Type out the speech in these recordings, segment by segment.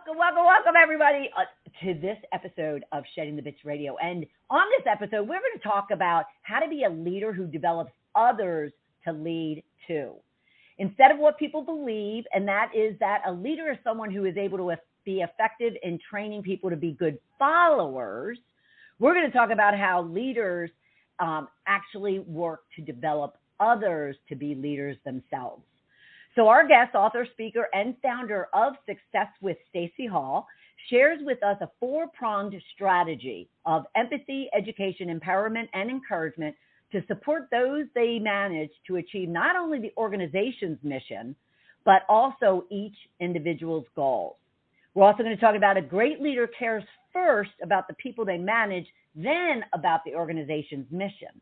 Welcome, everybody, to this episode of Shedding the Bitch Radio. And on this episode, we're going to talk about how to be a leader who develops others to lead too. Instead of what people believe, and that is that a leader is someone who is able to be effective in training people to be good followers, we're going to talk about how leaders actually work to develop others to be leaders themselves. So our guest, author, speaker, and founder of Success with Stacey Hall, shares with us a four-pronged strategy of empathy, education, empowerment, and encouragement to support those they manage to achieve not only the organization's mission, but also each individual's goals. We're also going to talk about a great leader cares first about the people they manage, then about the organization's mission.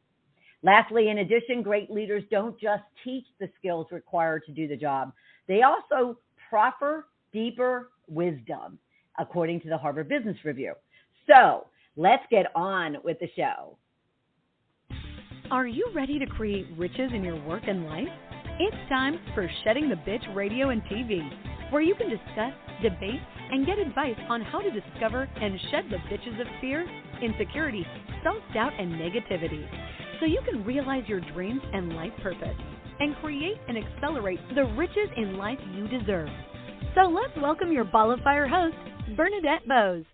Lastly, in addition, great leaders don't just teach the skills required to do the job. They also proffer deeper wisdom, according to the Harvard Business Review. So let's get on with the show. Are you ready to create riches in your work and life? It's time for Shedding the Bitch Radio and TV, where you can discuss, debate, and get advice on how to discover and shed the bitches of fear, insecurity, self-doubt, and negativity, so you can realize your dreams and life purpose and create and accelerate the riches in life you deserve. So let's welcome your Ball of Fire host, Bernadette Bose.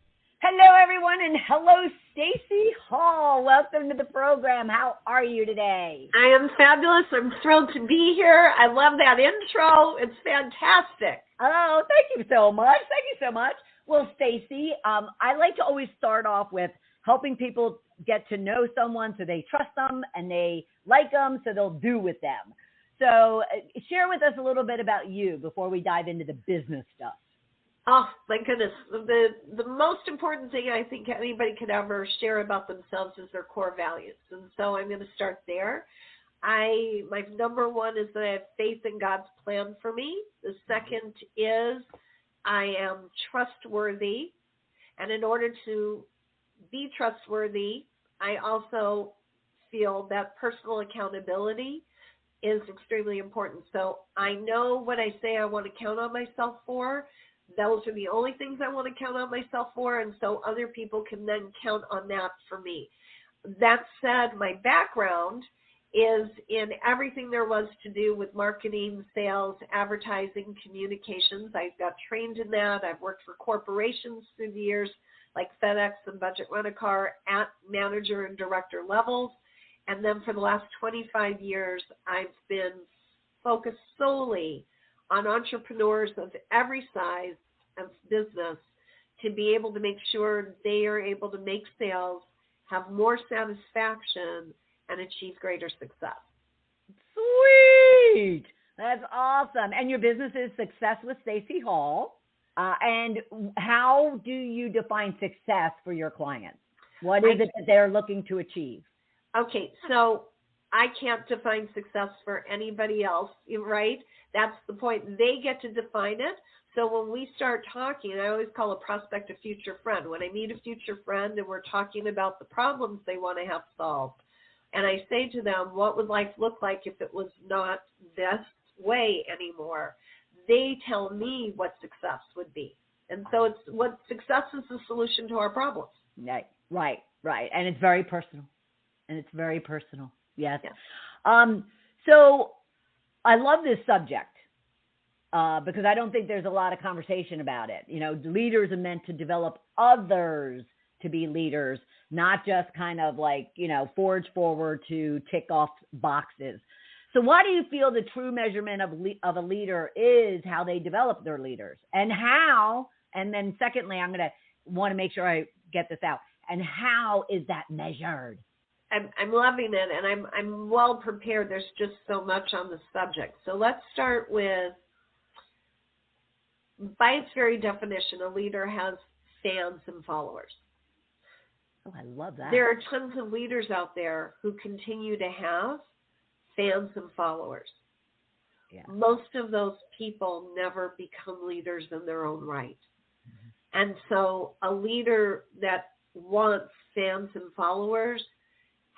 Hello, everyone, and hello, Stacey Hall. Welcome to the program. How are you today? I am fabulous. I'm thrilled to be here. I love that intro. It's fantastic. Oh, thank you so much. Thank you so much. Well, Stacey, I like to always start off with helping people get to know someone so they trust them and they like them so they'll do with them. So share with us a little bit about you before we dive into the business stuff. Oh, my goodness. The most important thing I think anybody could ever share about themselves is their core values. And so I'm going to start there. My number one is that I have faith in God's plan for me. The second is I am trustworthy. And in order to be trustworthy, I also feel that personal accountability is extremely important. So I know what I say I want to count on myself for. Those are the only things I want to count on myself for, and so other people can then count on that for me. That said, my background is in everything there was to do with marketing, sales, advertising, communications. I got trained in that. I've worked for corporations through the years, like FedEx and Budget Rent-A-Car at manager and director levels. And then for the last 25 years, I've been focused solely on entrepreneurs of every size of business to be able to make sure they are able to make sales, have more satisfaction, and achieve greater success. Sweet! That's awesome. And your business is Success with Stacey Hall. And how do you define success for your clients? What is it that they're looking to achieve? Okay, so I can't define success for anybody else, right? That's the point. They get to define it. So when we start talking, I always call a prospect a future friend. When I meet a future friend and we're talking about the problems they want to have solved, and I say to them, what would life look like if it was not this way anymore? They tell me what success would be. And so it's what success is the solution to our problems. Right. And it's very personal. Yes. Yeah. So I love this subject because I don't think there's a lot of conversation about it. You know, leaders are meant to develop others to be leaders, not just kind of like, you know, forge forward to tick off boxes. So why do you feel the true measurement of a leader is how they develop their leaders, and how, and then secondly, I'm going to want to make sure I get this out, and how is that measured? I'm loving it, and I'm well prepared. There's just so much on the subject. So let's start with, by its very definition, a leader has fans and followers. Oh, I love that. There are tons of leaders out there who continue to have fans and followers. Yeah. Most of those people never become leaders in their own right. Mm-hmm. And so a leader that wants fans and followers,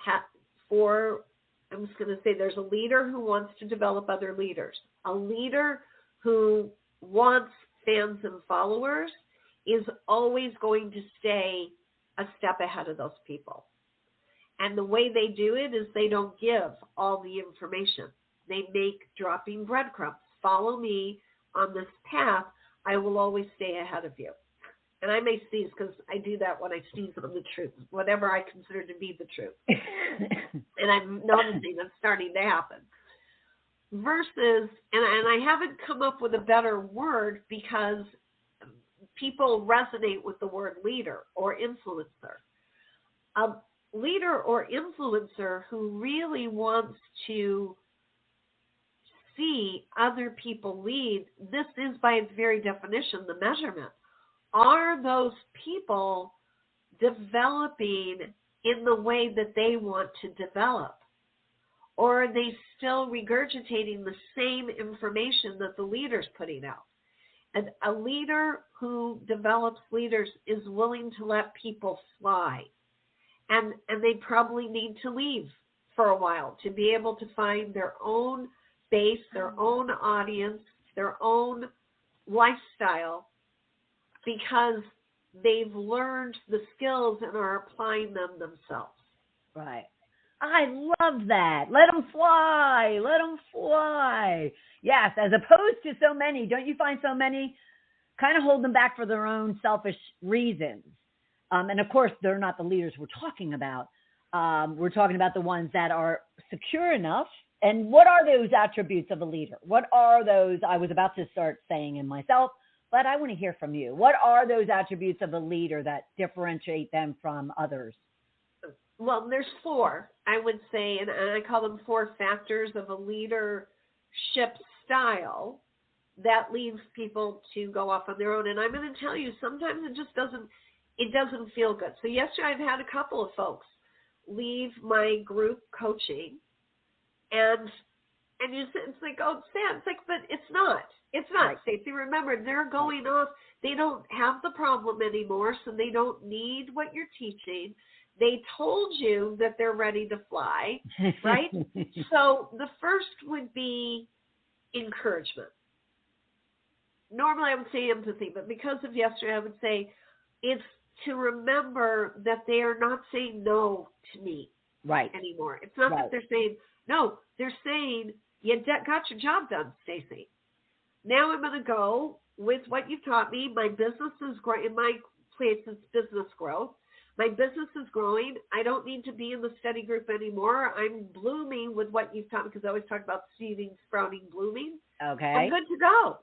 I'm just going to say there's a leader who wants to develop other leaders. A leader who wants fans and followers is always going to stay a step ahead of those people. And the way they do it is they don't give all the information. They make dropping breadcrumbs. Follow me on this path. I will always stay ahead of you. And I may sneeze because I do that when I sneeze on the truth, whatever I consider to be the truth. And I'm noticing it's starting to happen. Versus, and I haven't come up with a better word because people resonate with the word leader or influencer. A leader or influencer who really wants to see other people lead, this is by its very definition the measurement. Are those people developing in the way that they want to develop? Or are they still regurgitating the same information that the leader's putting out? And a leader who develops leaders is willing to let people fly. And they probably need to leave for a while to be able to find their own base, their own audience, their own lifestyle, because they've learned the skills and are applying them themselves. Right. I love that. Let them fly. Let them fly. Yes, as opposed to so many, don't you find so many kind of hold them back for their own selfish reasons? And of course, they're not the leaders we're talking about. We're talking about the ones that are secure enough. And what are those attributes of a leader? What are those? I was about to start saying in myself, but I want to hear from you. What are those attributes of a leader that differentiate them from others? Well, there's four, I would say, and I call them 4 factors of a leadership style that leads people to go off on their own. And I'm going to tell you, sometimes it just doesn't feel good. So yesterday I've had a couple of folks leave my group coaching, and you say, it's like, oh, Sam, it's like, but it's not. It's not, right. Stacey. Remember, they're going off. They don't have the problem anymore, so they don't need what you're teaching. They told you that they're ready to fly, right? So the first would be encouragement. Normally I would say empathy, but because of yesterday, I would say it's to remember that they are not saying no to me anymore. It's not that they're saying no. They're saying, you got your job done, Stacey. Now I'm going to go with what you've taught me. My business is growing. In my place, it's business growth. My business is growing. I don't need to be in the study group anymore. I'm blooming with what you've taught me, because I always talk about seeding, sprouting, blooming. Okay. I'm good to go.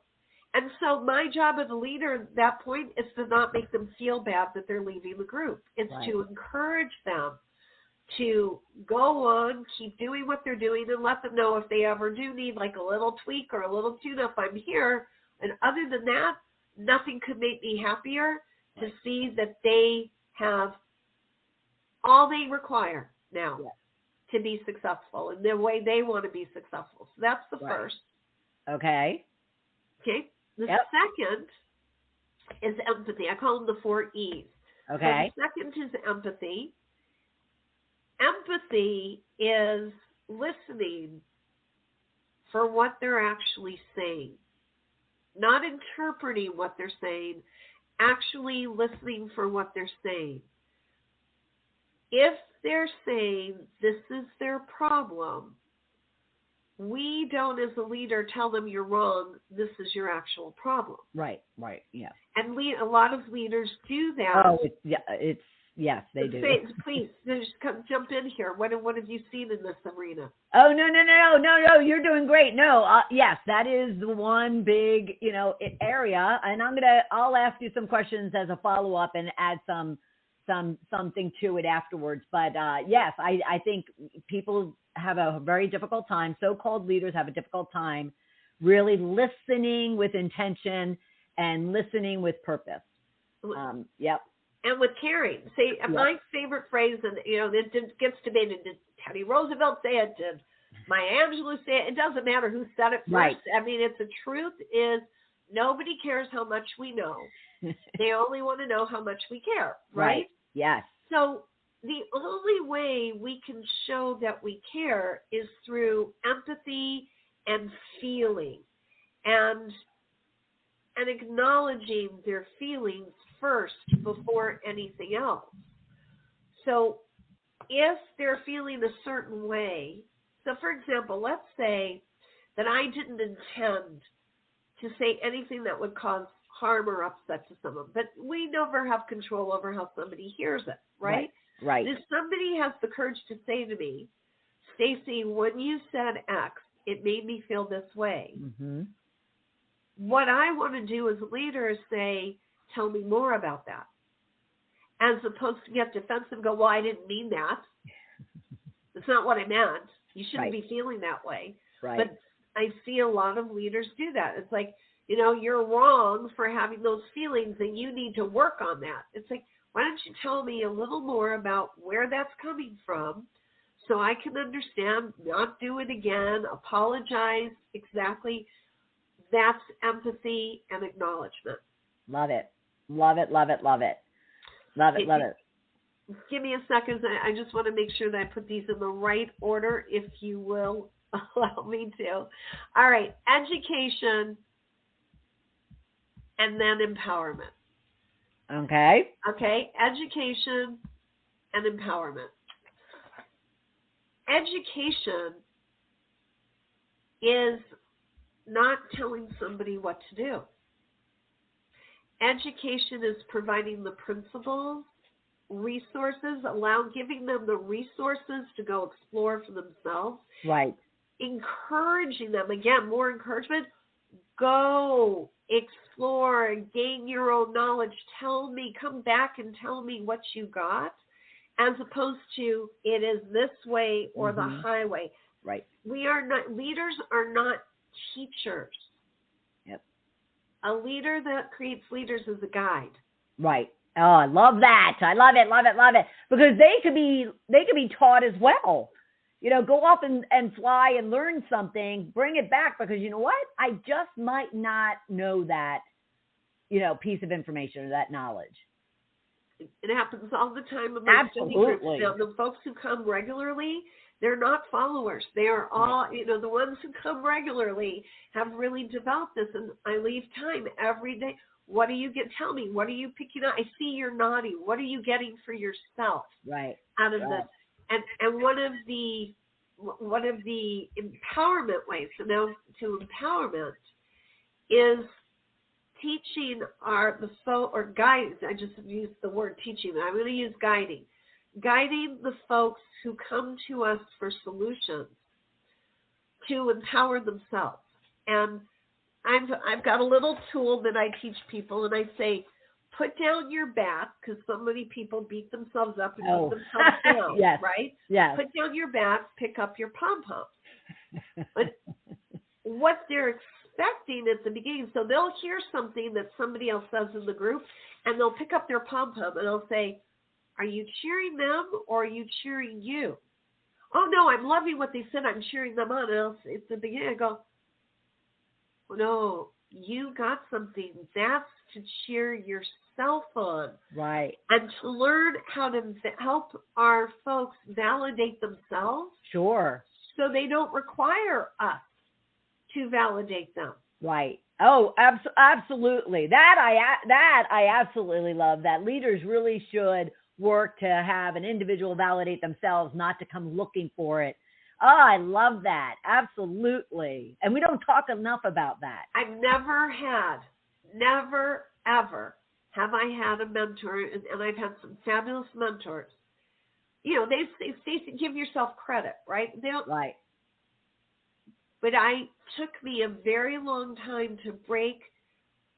And so my job as a leader at that point is to not make them feel bad that they're leaving the group. It's to encourage them to go on, keep doing what they're doing, and let them know if they ever do need like a little tweak or a little tune-up, I'm here. And other than that, nothing could make me happier to see that they have all they require now to be successful in the way they want to be successful. So that's the first. Okay. Okay. The second is empathy. I call them the 4 E's. Okay. So the second is empathy. Empathy is listening for what they're actually saying, not interpreting what they're saying, actually listening for what they're saying. If they're saying this is their problem, we don't, as a leader, tell them you're wrong. This is your actual problem. Right. Yeah. And a lot of leaders do that. Oh, yes, they do. Please, just jump in here. What have you seen in this arena? Oh, no, you're doing great. No, yes, that is the one big, area. And I'll ask you some questions as a follow-up and add something to it afterwards. But yes, I think people have a very difficult time. So-called leaders have a difficult time really listening with intention and listening with purpose. Yep. And with caring. My favorite phrase, and it gets debated. Did Teddy Roosevelt say it? Did Maya Angelou say it? It doesn't matter who said it first. Right. I mean, it's the truth is nobody cares how much we know. They only want to know how much we care, right? Yes. So the only way we can show that we care is through empathy and feeling. And and acknowledging their feelings first before anything else. So if they're feeling a certain way, so for example, let's say that I didn't intend to say anything that would cause harm or upset to someone, but we never have control over how somebody hears it, right? Right. If somebody has the courage to say to me, Stacey, when you said X, it made me feel this way. Mm-hmm. What I want to do as a leader is say, tell me more about that. As opposed to get defensive and go, well, I didn't mean that. It's not what I meant. You shouldn't be feeling that way. Right. But I see a lot of leaders do that. It's like, you're wrong for having those feelings and you need to work on that. It's like, why don't you tell me a little more about where that's coming from so I can understand, not do it again, apologize exactly. That's empathy and acknowledgement. Love it. Love it, love it, love it. Love it, love it. Give me a second. I just want to make sure that I put these in the right order, if you will allow me to. All right. Education and then empowerment. Okay. Okay. Education and empowerment. Education is not telling somebody what to do. Education is providing the principles, resources, giving them the resources to go explore for themselves. Right. Encouraging them, again, more encouragement. Go explore, gain your own knowledge. Come back and tell me what you got, as opposed to it is this way or the highway. Right. Leaders are not teachers. Yep. A leader that creates leaders is a guide. Right. Oh, I love that. I love it, love it, love it. Because they could be taught as well. Go off and fly and learn something, bring it back, because you know what? I just might not know that, piece of information or that knowledge. It happens all the time. Absolutely. Now, the folks who come regularly, they're not followers. They are all, the ones who come regularly have really developed this. And I leave time every day. What do you get? Tell me, what are you picking up? I see you're nodding. What are you getting for yourself out of this? And one of the empowerment ways, so now to empowerment, is teaching or guiding. I just used the word teaching. I'm going to use guiding. Guiding the folks who come to us for solutions to empower themselves. And I've got a little tool that I teach people, and I say, put down your bat, because so many people beat themselves up and put themselves down, yes. right? Yes. Put down your bat, pick up your pom-pom. But what they're expecting at the beginning, so they'll hear something that somebody else says in the group, and they'll pick up their pom-pom, and I'll say, are you cheering them or are you cheering you? Oh, no, I'm loving what they said. I'm cheering them on. And at the beginning, I go, oh, no, you got something. That's to cheer yourself on. Right. And to learn how to help our folks validate themselves. Sure. So they don't require us to validate them. Right. Oh, absolutely. That I absolutely love. That leaders really should work to have an individual validate themselves, not to come looking for it. Oh, I love that. Absolutely. And we don't talk enough about that. I've never, ever have I had a mentor, and I've had some fabulous mentors. They say, Stacey, give yourself credit, right? They don't. Right. But it took me a very long time to break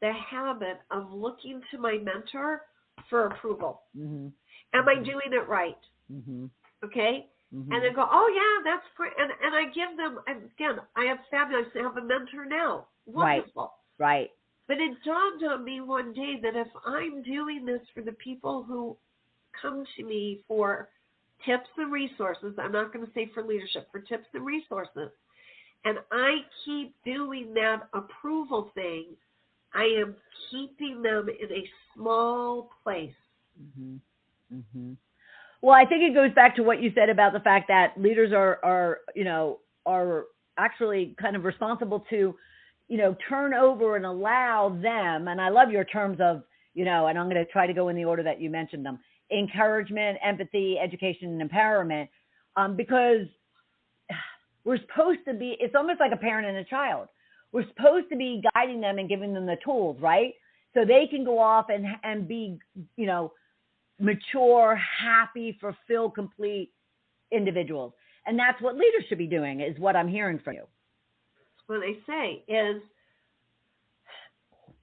the habit of looking to my mentor for approval. Mm-hmm. Am I doing it right? Mm-hmm. Okay? Mm-hmm. And they go, oh, yeah, that's great. And I give them, again, I have a mentor now. Wonderful. Right. But it dawned on me one day that if I'm doing this for the people who come to me for tips and resources, I'm not going to say for leadership, for tips and resources, and I keep doing that approval thing, I am keeping them in a small place. Mm-hmm. Mm-hmm. Well, I think it goes back to what you said about the fact that leaders are actually kind of responsible to, turn over and allow them, and I love your terms of, and I'm going to try to go in the order that you mentioned them: encouragement, empathy, education, and empowerment, because we're supposed to be, it's almost like a parent and a child. We're supposed to be guiding them and giving them the tools, right? So they can go off and be, mature, happy, fulfilled, complete individuals. And that's what leaders should be doing, is what I'm hearing from you. What I say is,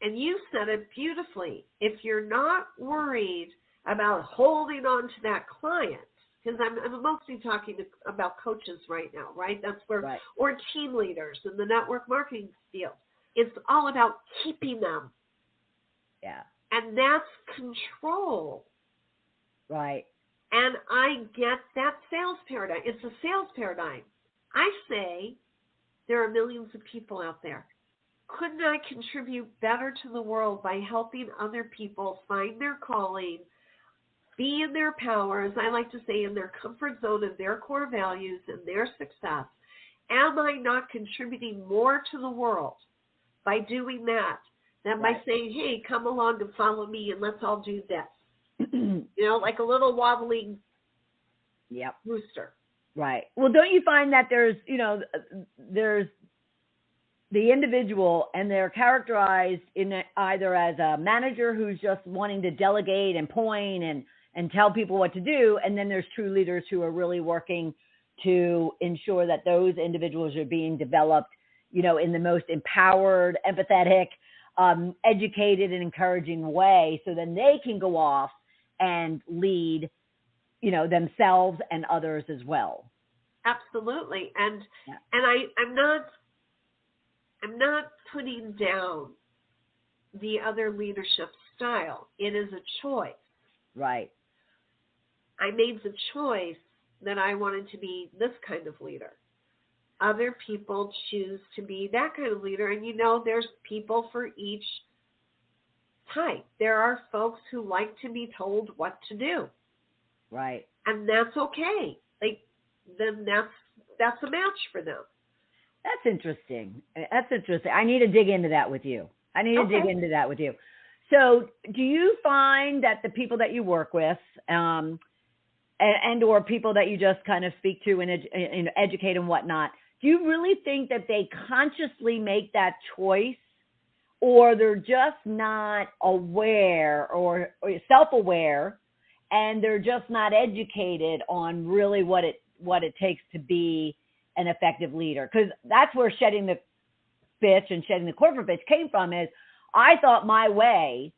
and you said it beautifully, if you're not worried about holding on to that client, because I'm mostly talking about coaches right now, right? That's where, right. Or team leaders in the network marketing field. It's all about keeping them. Yeah. And that's control. Right. And I get that sales paradigm. It's a sales paradigm. I say there are millions of people out there. Couldn't I contribute better to the world by helping other people find their calling, be in their power, as I like to say, in their comfort zone of their core values and their success? Am I not contributing more to the world by doing that than by saying, hey, come along and follow me and let's all do this? Like a little wobbling rooster. Right. Well, don't you find that there's the individual, and they're characterized in either as a manager who's just wanting to delegate and point and tell people what to do, and then there's true leaders who are really working to ensure that those individuals are being developed, in the most empowered, empathetic, educated, and encouraging way, so then they can go off and lead, themselves and others as well. Absolutely. And I'm not putting down the other leadership style. It is a choice. Right. I made the choice that I wanted to be this kind of leader. Other people choose to be that kind of leader. And there's people for each type. There are folks who like to be told what to do. Right. And that's okay. Then that's a match for them. That's interesting. I need to dig into that with you. So do you find that the people that you work with, and or people that you just kind of speak to and educate and whatnot, do you really think that they consciously make that choice, or they're just not aware or self-aware, and they're just not educated on really what it takes to be an effective leader? Because that's where shedding the bitch and shedding the corporate bitch came from. Is I thought my way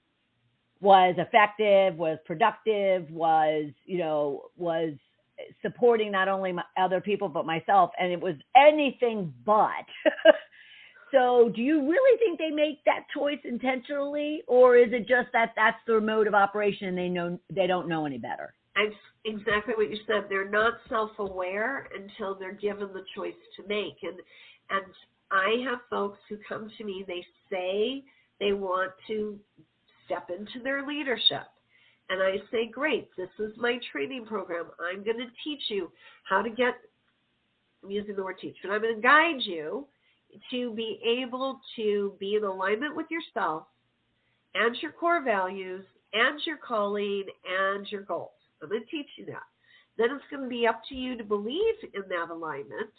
was effective, was productive, was supporting not only other people but myself, and it was anything but. So do you really think they make that choice intentionally, or is it just that that's their mode of operation and they don't know any better? Exactly what you said. They're not self-aware until they're given the choice to make. And I have folks who come to me, they say they want to step into their leadership. And I say, great, this is my training program. I'm going to teach you how to I'm using the word teach, but I'm going to guide you to be able to be in alignment with yourself and your core values and your calling and your goals. I'm going to teach you that. Then it's going to be up to you to believe in that alignment.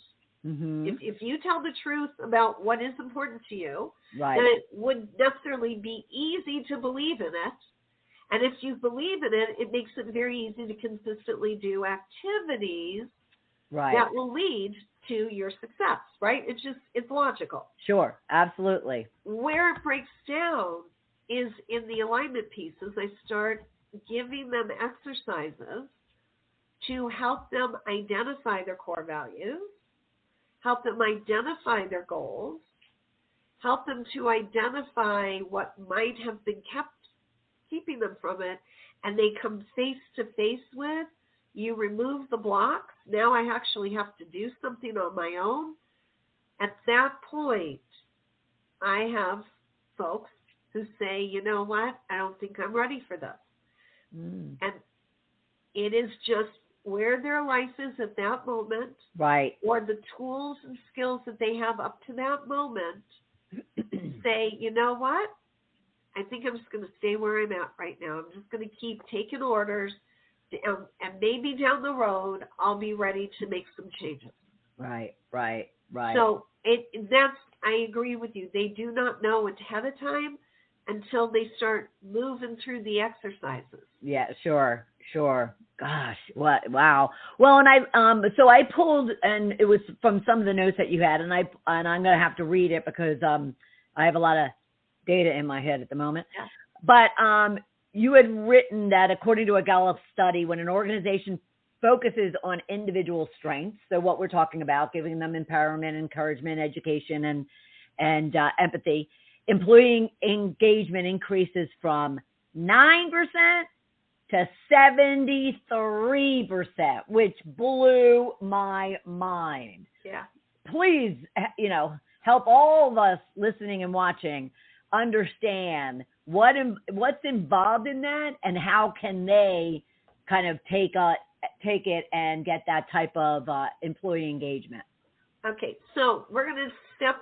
Mm-hmm. If you tell the truth about what is important to you, right, then it would necessarily be easy to believe in it. And if you believe in it, it makes it very easy to consistently do activities that will lead to your success, right? It's logical. Sure, absolutely. Where it breaks down is in the alignment pieces. I start giving them exercises to help them identify their core values, help them identify their goals, help them to identify what might have been keeping them from it, and they come face to face with. You remove the blocks. Now I actually have to do something on my own. At that point, I have folks who say, you know what, I don't think I'm ready for this. Mm. And it is just where their life is at that moment, right, or the tools and skills that they have up to that moment say, you know what? I think I'm just going to stay where I'm at right now. I'm just going to keep taking orders, and maybe down the road I'll be ready to make some changes. Right. So I agree with you. They do not know ahead of time until they start moving through the exercises. Yeah, sure. Gosh, wow. Well, and I pulled, and it was from some of the notes that you had, and I'm going to have to read it because I have a lot of data in my head at the moment. Yeah. But you had written that according to a Gallup study, when an organization focuses on individual strengths, so what we're talking about, giving them empowerment, encouragement, education, and empathy, employee engagement increases from 9% to 73%, which blew my mind. Yeah. Please, help all of us listening and watching understand what's involved in that, and how can they kind of take it and get that type of employee engagement. Okay, so we're going to step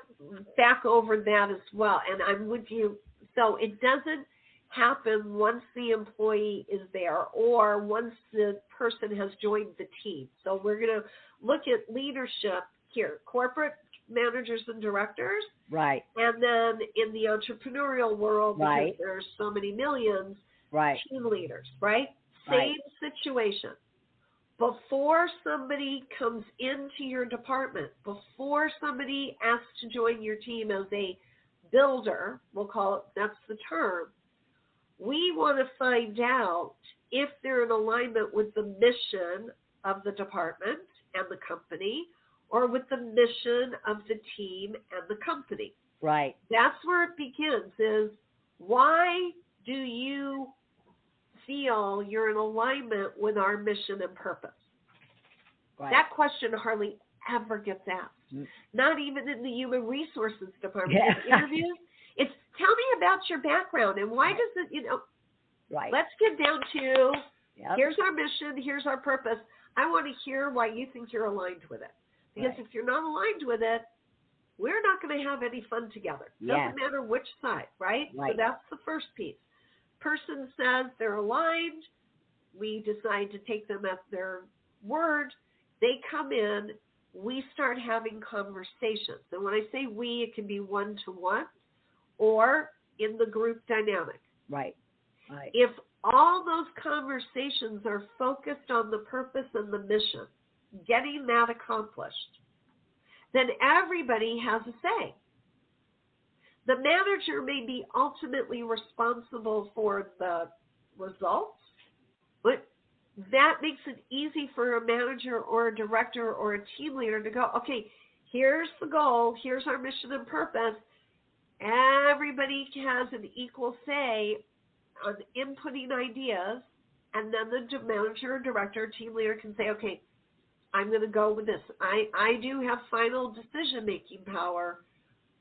back over that as well, and I'm with you. So it doesn't happen once the employee is there or once the person has joined the team. So we're going to look at leadership here, corporate managers and directors. Right. And then in the entrepreneurial world, because right. there's so many millions, right. team leaders, right? Right. Same situation. Before somebody comes into your department, before somebody asks to join your team as a builder, we'll call it, that's the term, we want to find out if they're in alignment with the mission of the department and the company, or with the mission of the team and the company. Right. That's where it begins, is why do you feel you're in alignment with our mission and purpose? Right. That question hardly ever gets asked. Mm-hmm. Not even in the human resources department. Yeah. Interviews, it's tell me about your background and why does it, right. Let's get down to, yep. Here's our mission, here's our purpose. I want to hear why you think you're aligned with it. Because if you're not aligned with it, we're not going to have any fun together. Doesn't matter which side, right? So that's the first piece. Person says they're aligned. We decide to take them at their word. They come in. We start having conversations. And when I say we, it can be one-to-one or in the group dynamic. Right. Right. If all those conversations are focused on the purpose and the mission, getting that accomplished, then everybody has a say. The manager may be ultimately responsible for the results, but that makes it easy for a manager or a director or a team leader to go, okay, here's the goal, here's our mission and purpose. Everybody has an equal say on inputting ideas, and then the manager or director or team leader can say, okay, I'm going to go with this. I do have final decision-making power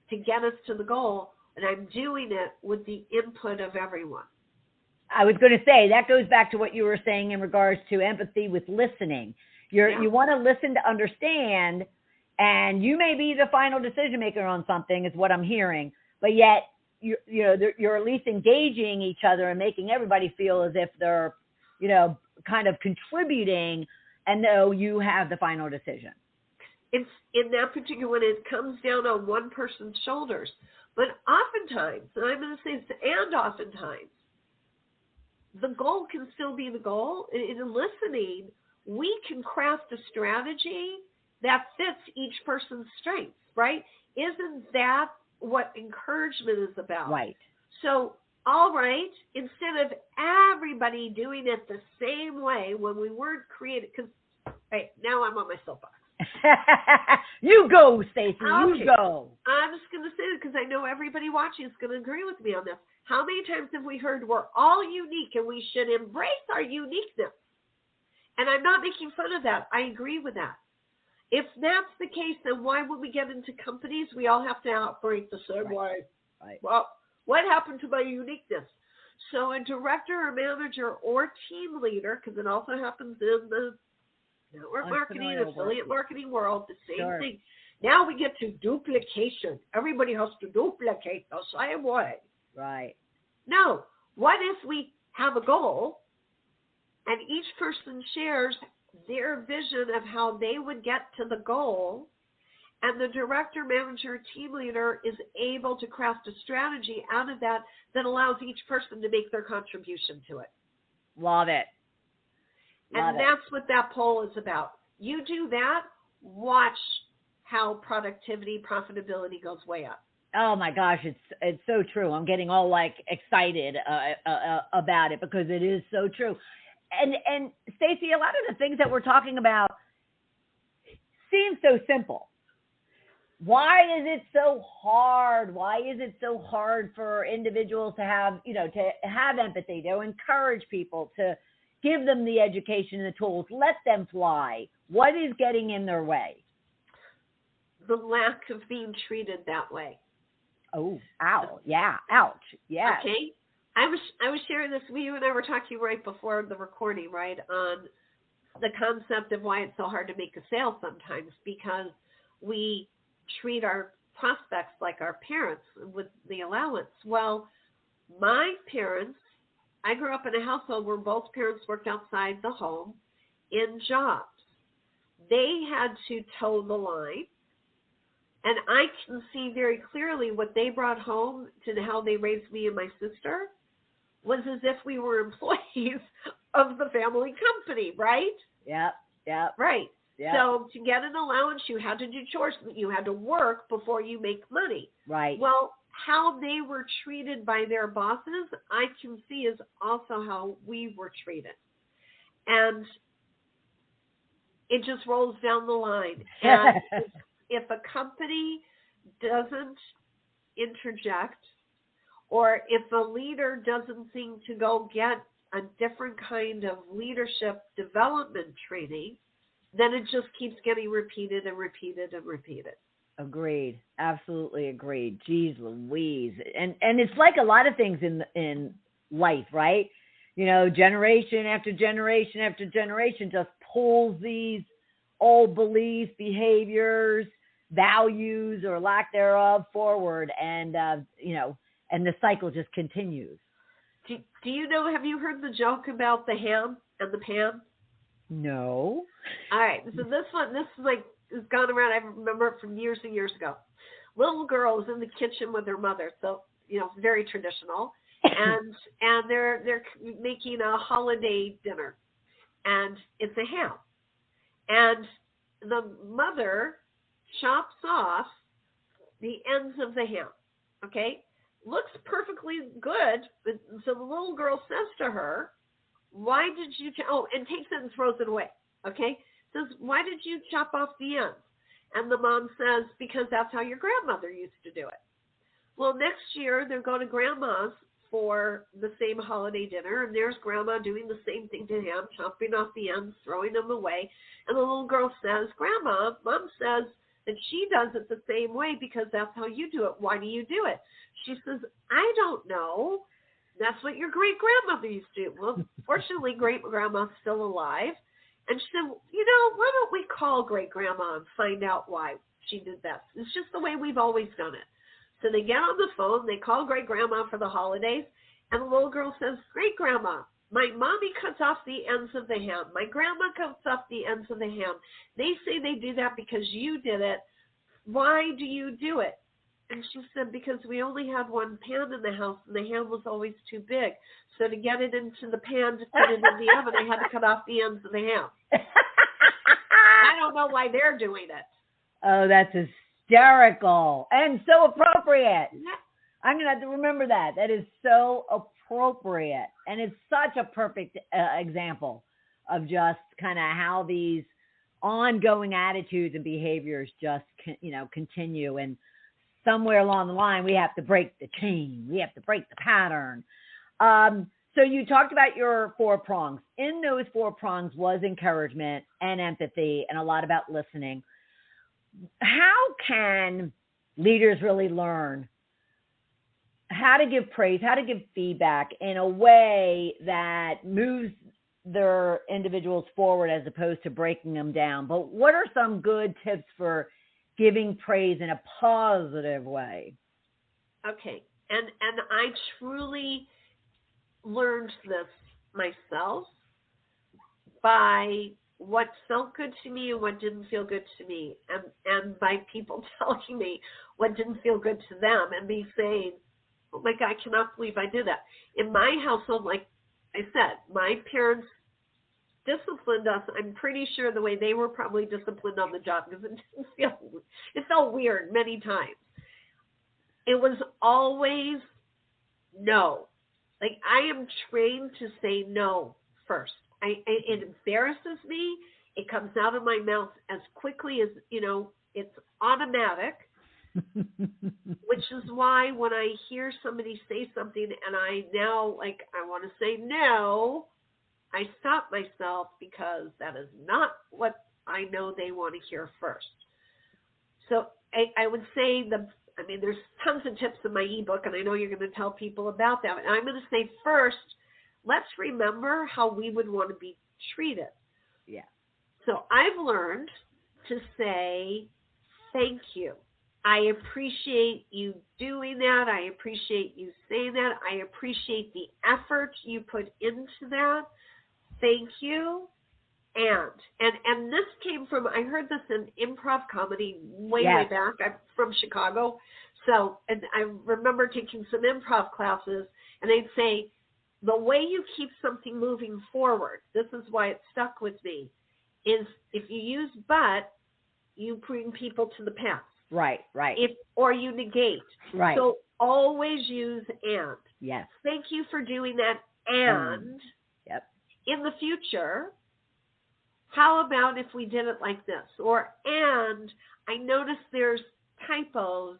to get us to the goal, and I'm doing it with the input of everyone. I was going to say, that goes back to what you were saying in regards to empathy with listening. You want to listen to understand, and you may be the final decision maker on something, is what I'm hearing, but yet you're at least engaging each other and making everybody feel as if they're, kind of contributing, and though you have the final decision. It's in that particular, when it comes down on one person's shoulders. But oftentimes, and I'm going to say this, and oftentimes, the goal can still be the goal. In listening, we can craft a strategy that fits each person's strengths, right? Isn't that what encouragement is about? Right. So, all right, instead of everybody doing it the same way when we weren't created, because, right, now I'm on my soapbox. You go, Stacey. Okay. You go. I'm just going to say it because I know everybody watching is going to agree with me on this. How many times have we heard we're all unique and we should embrace our uniqueness? And I'm not making fun of that. I agree with that. If that's the case, then why would we get into companies? We all have to operate the same way. Right. Well, what happened to my uniqueness? So a director or manager or team leader, because it also happens in the network marketing, affiliate marketing world, the same thing. Now we get to duplication. Everybody has to duplicate the same way. Right. No. What if we have a goal and each person shares their vision of how they would get to the goal, and the director, manager, team leader is able to craft a strategy out of that that allows each person to make their contribution to it. Love it. And that's what that poll is about. You do that, watch how productivity, profitability goes way up. Oh my gosh, it's so true. I'm getting all like excited about it because it is so true. And Stacey, a lot of the things that we're talking about seem so simple. Why is it so hard? Why is it so hard for individuals to have, to have empathy, to encourage people, to give them the education and the tools, let them fly? What is getting in their way? The lack of being treated that way. Oh, ow. Yeah. Ouch. Yeah. Okay. I was sharing this. You and I were talking right before the recording, right, on the concept of why it's so hard to make a sale sometimes, because we treat our prospects like our parents with the allowance. Well, my parents, I grew up in a household where both parents worked outside the home in jobs. They had to toe the line. And I can see very clearly what they brought home to how they raised me and my sister was as if we were employees of the family company, right? Yep. Right. Yep. So to get an allowance, you had to do chores. You had to work before you make money. Right. Well, how they were treated by their bosses, I can see is also how we were treated. And it just rolls down the line. And if a company doesn't interject, or if a leader doesn't seem to go get a different kind of leadership development training, then it just keeps getting repeated and repeated and repeated. Agreed. Absolutely agreed. Jeez Louise. And it's like a lot of things in life, right? Generation after generation after generation just pulls these old beliefs, behaviors, values, or lack thereof forward, and and the cycle just continues. Do you know, have you heard the joke about the ham and the pan? No. All right. So this has gone around. I remember it from years and years ago. Little girl is in the kitchen with her mother. So, very traditional. And they're making a holiday dinner. And it's a ham. And the mother chops off the ends of the ham. Okay? Looks perfectly good. So the little girl says to her, why did you, and takes it and throws it away. Okay? Says, why did you chop off the ends? And the mom says, because that's how your grandmother used to do it. Well, next year they're going to grandma's for the same holiday dinner, and there's grandma doing the same thing to him, chopping off the ends, throwing them away. And the little girl says, Grandma, Mom says that she does it the same way because that's how you do it. Why do you do it? She says, I don't know. That's what your great-grandmother used to do. Well, fortunately, great-grandma's still alive. And she said, why don't we call great-grandma and find out why she did that? It's just the way we've always done it. So they get on the phone, they call great-grandma for the holidays, and the little girl says, Great-grandma, my mommy cuts off the ends of the ham. My grandma cuts off the ends of the ham. They say they do that because you did it. Why do you do it? And she said, because we only had one pan in the house, and the ham was always too big. So to get it into the pan to put it in the oven, I had to cut off the ends of the ham. I don't know why they're doing it. Oh, that's hysterical and so appropriate. I'm going to have to remember that. That is so appropriate. And it's such a perfect example of just kind of how these ongoing attitudes and behaviors just, continue. And somewhere along the line, we have to break the chain. We have to break the pattern. So you talked about your 4 prongs. In those 4 prongs was encouragement and empathy and a lot about listening. How can leaders really learn how to give praise, how to give feedback in a way that moves their individuals forward as opposed to breaking them down? But what are some good tips for giving praise in a positive way. Okay. And I truly learned this myself by what felt good to me and what didn't feel good to me, and by people telling me what didn't feel good to them, and me saying, oh my God, I cannot believe I did that. In my household, like I said, my parents disciplined us. I'm pretty sure the way they were probably disciplined on the job, because it felt weird many times. It was always no. Like, I am trained to say no first. It embarrasses me. It comes out of my mouth as quickly as, it's automatic, which is why when I hear somebody say something and I want to say no, I stop myself, because that is not what I know they want to hear first. So I would say there's tons of tips in my ebook, and I know you're going to tell people about that. And I'm going to say first, let's remember how we would want to be treated. Yeah. So I've learned to say thank you. I appreciate you doing that. I appreciate you saying that. I appreciate the effort you put into that. Thank you. And this came from, I heard this in improv comedy way back. I'm from Chicago. So, and I remember taking some improv classes, and they'd say, the way you keep something moving forward, this is why it stuck with me, is if you use but, you bring people to the past. Right. Or you negate. Right. So always use and. Yes. Thank you for doing that. And yep. In the future, how about if we did it like this? Or, and I noticed there's typos.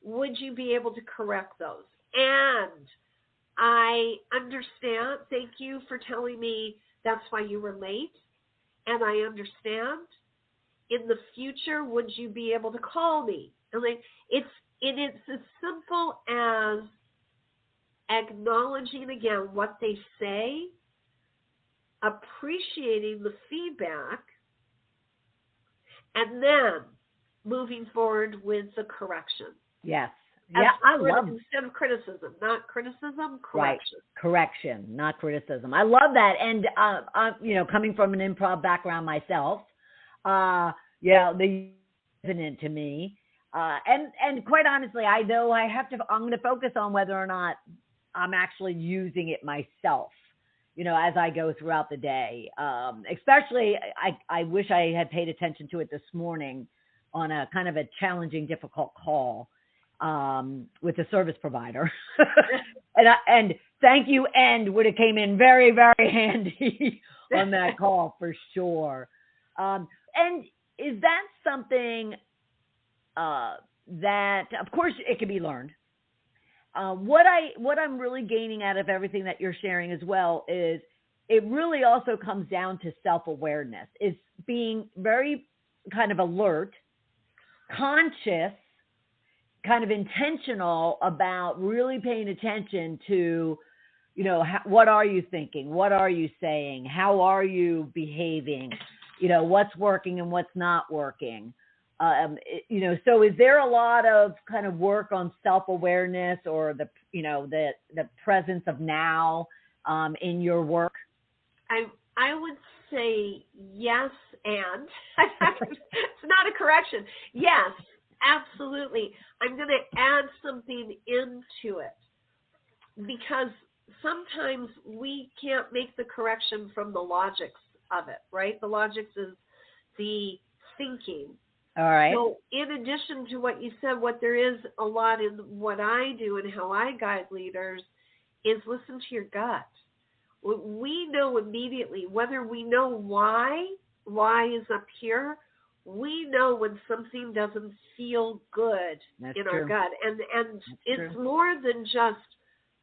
Would you be able to correct those? And I understand. Thank you for telling me that's why you were late. And I understand. In the future, would you be able to call me? And it's as simple as acknowledging again what they say, appreciating the feedback, and then moving forward with the correction. Yes. Yeah, I love instead of criticism, not criticism, correction. Right. Correction, not criticism. I love that. And coming from an improv background myself, the resonant to me. And quite honestly, I'm going to focus on whether or not I'm actually using it myself, as I go throughout the day. Especially, I wish I had paid attention to it this morning on a kind of a challenging, difficult call with a service provider. and thank you, and would have came in very, very handy on that call for sure. And is that something that, of course, it can be learned? What I'm really gaining out of everything that you're sharing as well is it really also comes down to self-awareness. It's being very kind of alert, conscious, kind of intentional about really paying attention to, what are you thinking? What are you saying? How are you behaving? What's working and what's not working. So is there a lot of kind of work on self-awareness or the presence of now in your work? I would say yes, and it's not a correction. Yes, absolutely. I'm going to add something into it, because sometimes we can't make the correction from the logics of it, right? The logics is the thinking. All right. So in addition to what you said, what there is a lot in what I do and how I guide leaders is listen to your gut. We know immediately, whether we know why is up here, we know when something doesn't feel good in our gut. And it's more than just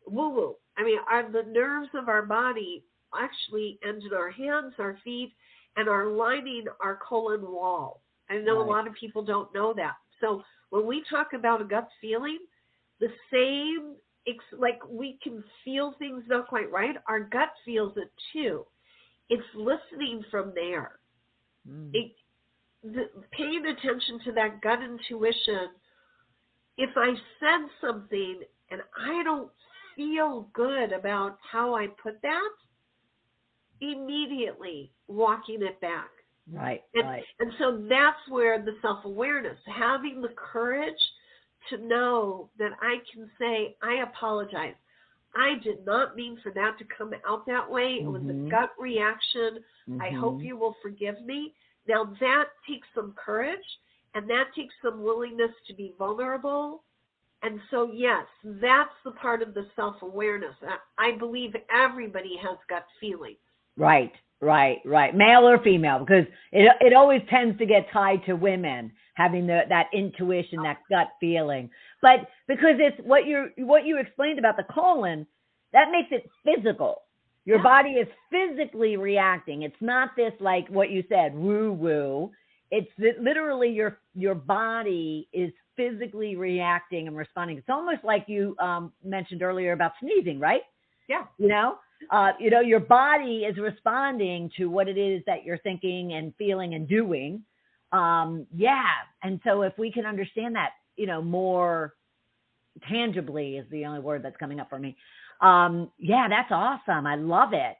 woo-woo. I mean, the nerves of our body actually end in our hands, our feet, and are lining our colon wall. I know a lot of people don't know that. So when we talk about a gut feeling, the same, like we can feel things not quite right, our gut feels it too. It's listening from there. paying attention to that gut intuition. If I said something and I don't feel good about how I put that, immediately walking it back. Right. And so that's where the self-awareness, having the courage to know that I can say, I apologize. I did not mean for that to come out that way. It was a gut reaction. I hope you will forgive me. Now that takes some courage, and that takes some willingness to be vulnerable. And so, yes, that's the part of the self-awareness. I believe everybody has gut feelings. Right. Male or female, because it always tends to get tied to women having that intuition, that gut feeling. But because it's what you explained about the colon, that makes it physical. Your body is physically reacting. It's not this, like what you said, woo-woo. It's literally your body is physically reacting and responding. It's almost like you mentioned earlier about sneezing, right? Yeah. Your body is responding to what it is that you're thinking and feeling and doing. And so if we can understand that, more tangibly is the only word that's coming up for me. That's awesome. I love it.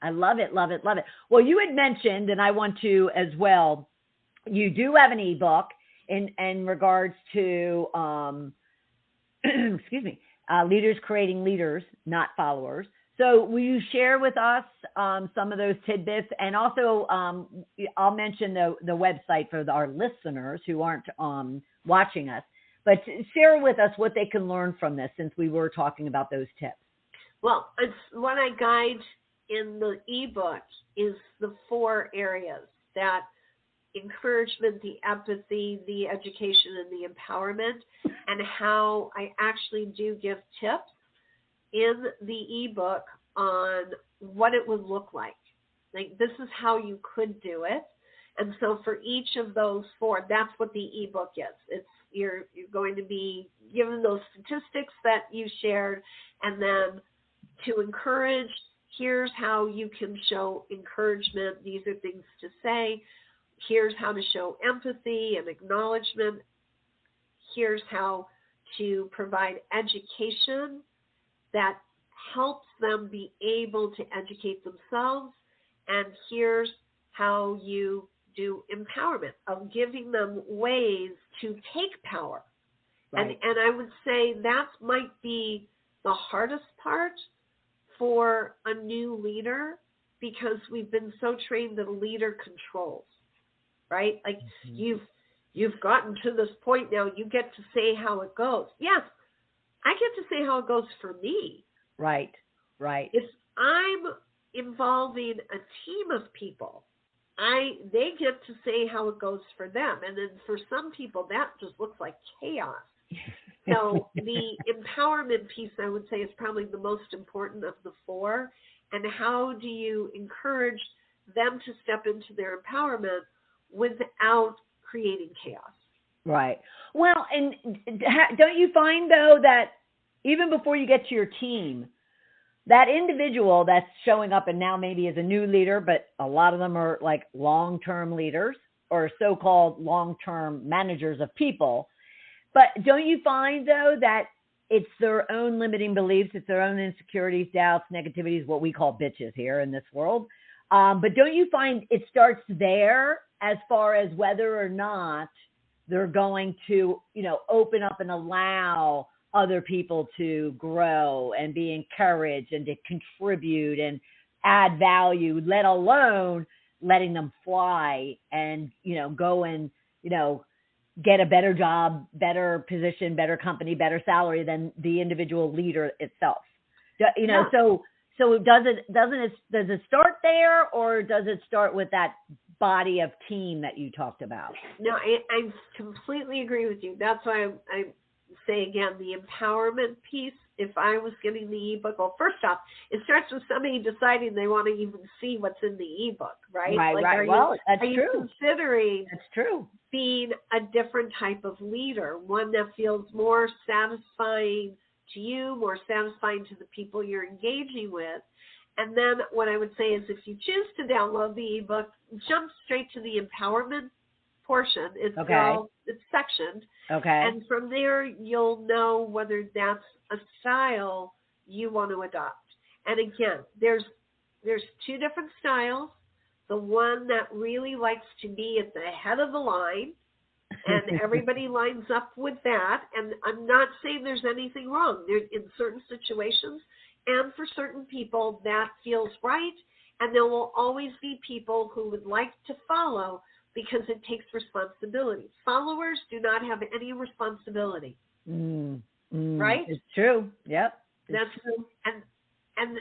Love it. Well, you had mentioned, and I want to as well, you do have an ebook in regards to, leaders creating leaders, not followers. So will you share with us some of those tidbits? And also, I'll mention the website for our listeners who aren't watching us. But share with us what they can learn from this, since we were talking about those tips. Well, it's what I guide in the ebook is the 4 areas: that encouragement, the empathy, the education, and the empowerment, and how I actually do give tips in the ebook on what it would look like. Like, this is how you could do it. And so for each of those 4, that's what the ebook is. You're going to be given those statistics that you shared, and then to encourage, here's how you can show encouragement. These are things to say. Here's how to show empathy and acknowledgement. Here's how to provide education that helps them be able to educate themselves. And here's how you do empowerment, of giving them ways to take power. Right. And I would say that might be the hardest part for a new leader, because we've been so trained that a leader controls, right? Like, you've gotten to this point now, you get to say how it goes. Yes, I get to say how it goes for me. Right. If I'm involving a team of people, they get to say how it goes for them. And then for some people, that just looks like chaos. So the empowerment piece, I would say, is probably the most important of the 4. And how do you encourage them to step into their empowerment without creating chaos? Right. Well, and don't you find, though, that even before you get to your team, that individual that's showing up and now maybe is a new leader, but a lot of them are like long-term leaders or so-called long-term managers of people. But don't you find, though, that it's their own limiting beliefs, it's their own insecurities, doubts, negativities, what we call bitches here in this world. But don't you find it starts there as far as whether or not they're going to, open up and allow other people to grow and be encouraged and to contribute and add value, let alone letting them fly and, go and, get a better job, better position, better company, better salary than the individual leader itself. So does it start there, or does it start with that body of team that you talked about? No, I completely agree with you. That's why I say again, the empowerment piece. If I was getting the ebook, well, first off, it starts with somebody deciding they want to even see what's in the ebook, right? Right. Are true. you considering That's true. being a different type of leader, one that feels more satisfying to you, more satisfying to the people you're engaging with? And then what I would say is, if you choose to download the ebook, jump straight to the empowerment portion. It's sectioned. Okay. And from there, you'll know whether that's a style you want to adopt. And again, there's two different styles. The one that really likes to be at the head of the line, and everybody lines up with that. And I'm not saying there's anything wrong. In certain situations and for certain people, that feels right. And there will always be people who would like to follow because it takes responsibility. Followers do not have any responsibility. Right? It's true. Yep. That's true. And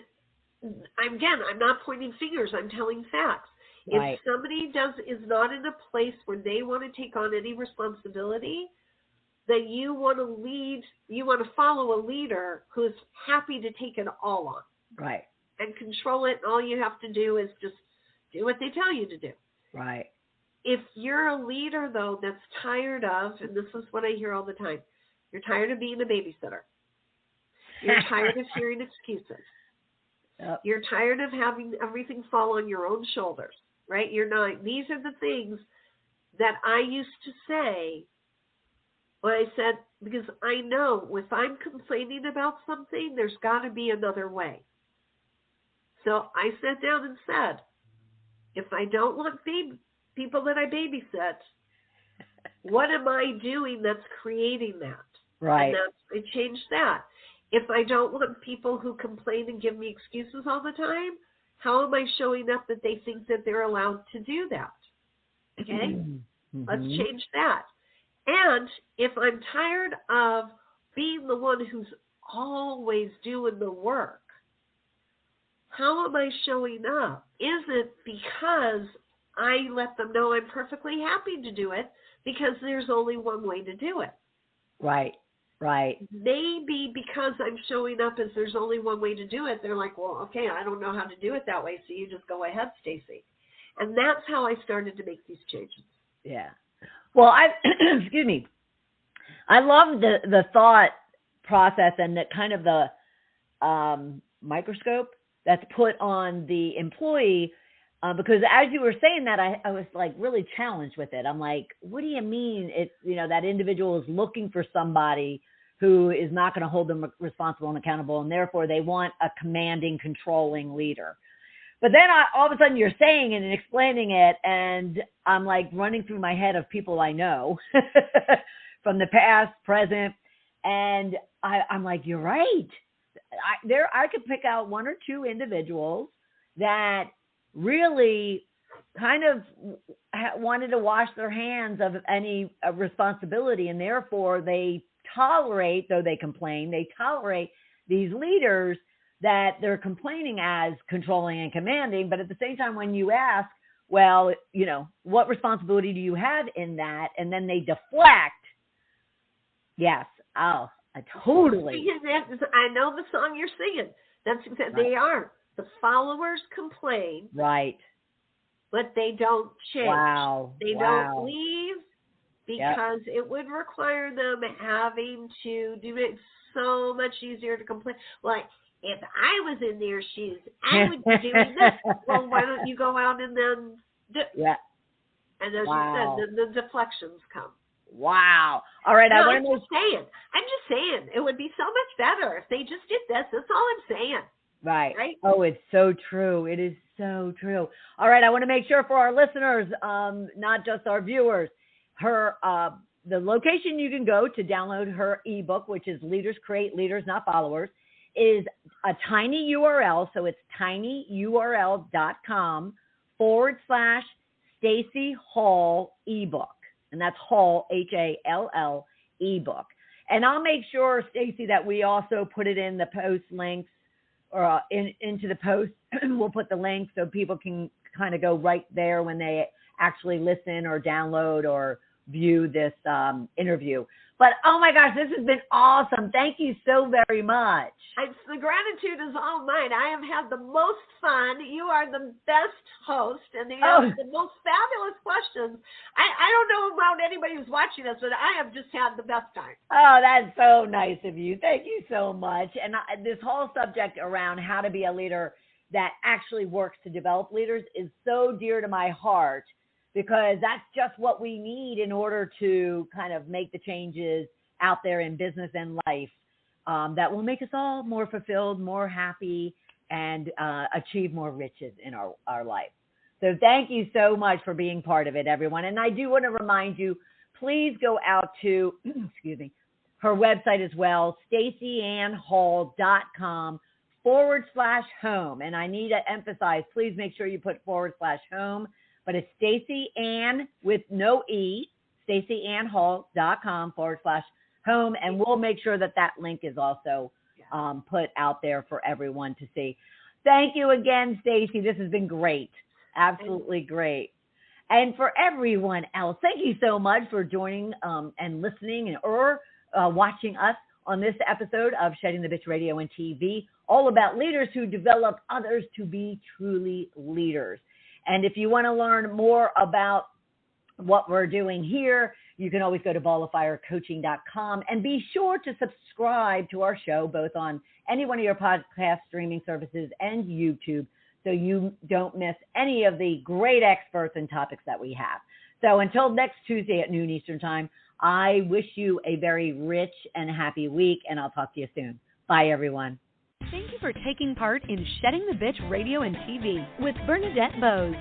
again, I'm not pointing fingers. I'm telling facts. Right. If somebody is not in a place where they want to take on any responsibility, then you want to lead, you want to follow a leader who's happy to take it all on. Right. And control it. And all you have to do is just do what they tell you to do. Right. If you're a leader, though, that's tired of, and this is what I hear all the time, you're tired of being a babysitter. You're tired of hearing excuses. Yep. You're tired of having everything fall on your own shoulders, right? You're not. These are the things that I used to say when I said, because I know if I'm complaining about something, there's got to be another way. So I sat down and said, if I don't want people that I babysit, what am I doing that's creating that? Right. And I changed that. If I don't want people who complain and give me excuses all the time, how am I showing up that they think that they're allowed to do that? Okay? Let's change that. And if I'm tired of being the one who's always doing the work, how am I showing up? Is it because I let them know I'm perfectly happy to do it because there's only one way to do it? Right. Right. Maybe because I'm showing up as there's only one way to do it, they're like, well, okay, I don't know how to do it that way, so you just go ahead, Stacey. And that's how I started to make these changes. Yeah. Well, excuse me. I love the thought process and the kind of the microscope that's put on the employee, because as you were saying that, I was like really challenged with it. I'm like, what do you mean it's, that individual is looking for somebody who is not going to hold them responsible and accountable, and therefore they want a commanding, controlling leader. But then all of a sudden you're saying it and explaining it, and I'm like running through my head of people I know from the past, present, and I'm like, you're right. I could pick out one or two individuals that really kind of wanted to wash their hands of any responsibility, and therefore they tolerate, though they complain, they tolerate these leaders that they're complaining as controlling and commanding. But at the same time, when you ask, well, what responsibility do you have in that? And then they deflect. Yes. Oh, I totally. I know the song you're singing. That's exactly, right. They are. The followers complain. Right. But they don't change. Wow. They don't leave because it would require them having to do it so much easier to complain. Like, if I was in their shoes, I would be doing this. Well, why don't you go out and then And as you said, the deflections come. Wow. All right. I'm just saying. It would be so much better if they just did this. That's all I'm saying. Right. Right. Oh, it's so true. It is so true. All right. I want to make sure for our listeners, not just our viewers, the location you can go to download her ebook, which is Leaders Create Leaders, Not Followers, is a tiny URL. So it's tinyurl.com/Stacey Hall ebook. And that's Hall, Hall, ebook. And I'll make sure, Stacey, that we also put it in the post links or into the post. We'll put the link so people can kind of go right there when they actually listen or download or view this interview. But, oh, my gosh, this has been awesome. Thank you so very much. The gratitude is all mine. I have had the most fun. You are the best host, and you have the most fabulous questions. I don't know about anybody who's watching this, but I have just had the best time. Oh, that's so nice of you. Thank you so much. And this whole subject around how to be a leader that actually works to develop leaders is so dear to my heart, because that's just what we need in order to kind of make the changes out there in business and life that will make us all more fulfilled, more happy, and achieve more riches in our life. So thank you so much for being part of it, everyone. And I do want to remind you, please go out to, excuse me, her website as well, StaceyAnnHall.com/home. And I need to emphasize, please make sure you put /home, but it's Stacey Ann with no E, StaceyAnnHall.com/home. And we'll make sure that link is also put out there for everyone to see. Thank you again, Stacey. This has been great. Absolutely great. And for everyone else, thank you so much for joining and listening or watching us on this episode of Shedding the Bitch Radio and TV, all about leaders who develop others to be truly leaders. And if you want to learn more about what we're doing here, you can always go to balloffirecoaching.com and be sure to subscribe to our show, both on any one of your podcast streaming services and YouTube, so you don't miss any of the great experts and topics that we have. So until next Tuesday at noon Eastern Time, I wish you a very rich and happy week, and I'll talk to you soon. Bye, everyone. Thank you for taking part in Shedding the Bitch Radio and TV with Bernadette Bose.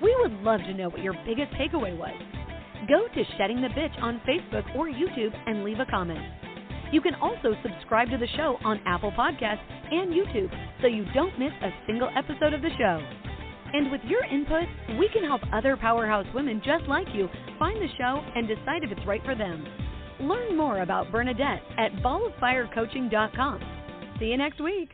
We would love to know what your biggest takeaway was. Go to Shedding the Bitch on Facebook or YouTube and leave a comment. You can also subscribe to the show on Apple Podcasts and YouTube so you don't miss a single episode of the show. And with your input, we can help other powerhouse women just like you find the show and decide if it's right for them. Learn more about Bernadette at balloffirecoaching.com. See you next week.